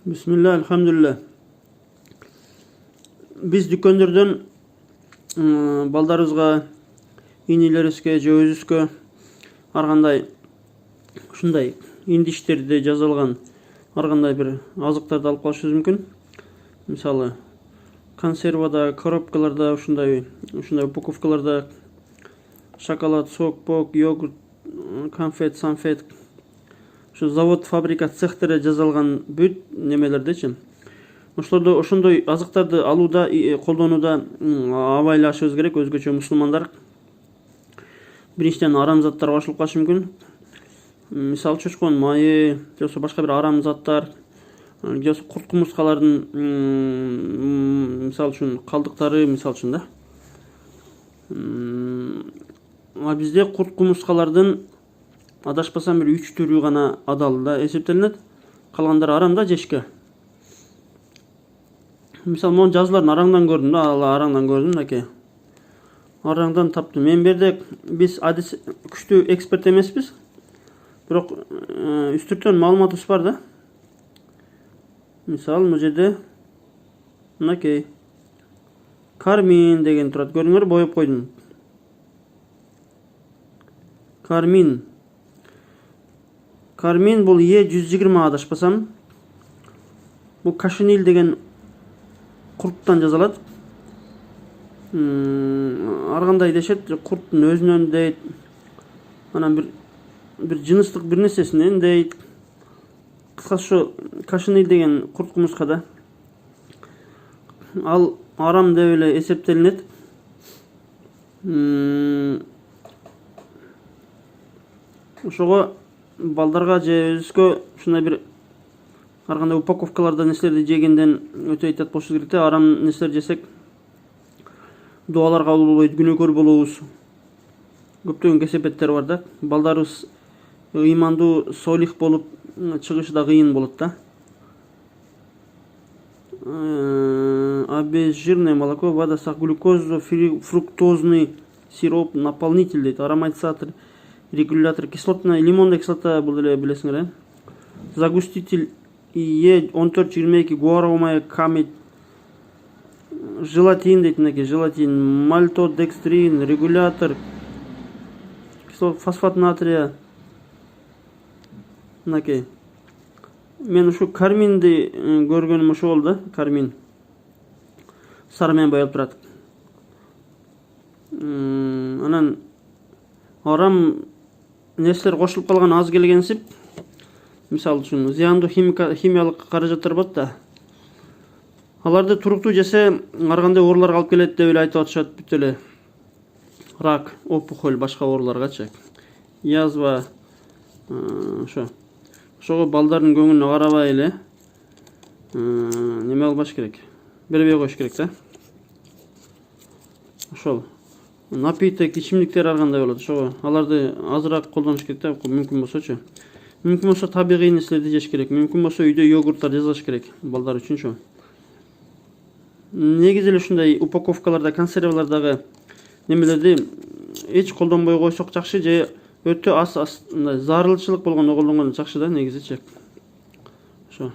Bismillah, elhamdülillah. Biz dükkandırdan baldarızga, inileriske, же өзүскө ар кандай ушундай индиштерде жазылган ар кандай бир азыктарды алып калышыбыз мүмкүн. Мисалы, консервада, коробкаларда, ушундай упаковкаларда шоколад, сок-пок, йогурт, конфет, санфет, ушу завод, фабрика, цехтерде жазылган бүт немелердечи. Ошондой азыктарды алууда, колдонууда абайлашыбыз керек. Өзгөчө мусулмандар биринчиден арам заттар кошулуп калышы мүмкүн. Мисалы, чочконун майы, же башка бир арам заттар, же курт кумурскалардын мисалы үчүн калдыктары, мисалы үчүн да. А бизде курт кумурскалардын адашпасам бир 3 түрү гана адал эсептелинет. Калгандары арам да жешке. Мисалы, монун жазууларын араңдан көрдүм да, араңдан көрдүм мынакей. Араңдан таптым. Мен берде биз адис күчтүү эксперт эмеспиз. Бирок үстүртөн маалыматыбыз бар да. Мисалы, бул жерде мынакей кармин деген турат. Көрдүңөр, боеп койдум. Кармин. Кармин бул Е120 адашпасам. Бул кашенил деген курттан жазалат. Ар кандай дешет, курттун өзүнөн дейт. Анан бир жыныстык бир нерсесинен дейт. Кыскасы ошо кашенил деген курт кумурска да. Ал арам деп эле эсептелинет. Ошого балдарга же өзүскө ушундай бир ар кандай упаковкаларда нерселерди жегенден өтө айтат болушубуз керек да. Арам нерселерди жесек дуалар кабыл болбойт, күнөөкөр болобуз. Көптөгөн кесепеттер бар да. Балдарыбыз ыймандуу, солих болуп чыгышы да кыйын болот да. Обезжиренное молоко, вода, глюкоза, фруктозный сироп, наполнитель дейт. Ароматизатор, регулятор, кислотная, лимонная кислота бул эле билесиңер, э? Загуститель Е1422, гуарова мая, камедь, желатин дейт, мынакей, желатин, мальтодекстрин, регулятор, фосфат натрия, мынакей. Мен ушу карминди көргөнүм ошо болду да, кармин. Сары менен боелуп турат. Анан арам нерселер кошулуп калган аз келгенсип, мисалы үчүн зыяндуу химиялык каражаттар болот да. Аларды туруктуу жесе ар кандай ооруларга алып келет деп эле айтып атышат, бүт эле. Рак, опухоль, башка ооруларгачы. Язва, ошо. Ошого балдардын көңүлүнө карабай эле неме кылбаш керек. Бербей коюш керек да. Ошол. Напиток, ичимдиктер ар кандай болот. Ошого аларды азыраак колдонуш керек да, мүмкүн болсочу. Мүмкүн болсо табигый нерселерди жеш керек. Мүмкүн болсо үйдө йогурттар жасаш керек балдар үчүнчү. Негизи эле ушундай упаковкаларда, консервалардагы немелерди эч колдонбой койсок жакшы, же өтө аз зарылчылык болгондо колдонгон жакшы да, негизичи. Ошо.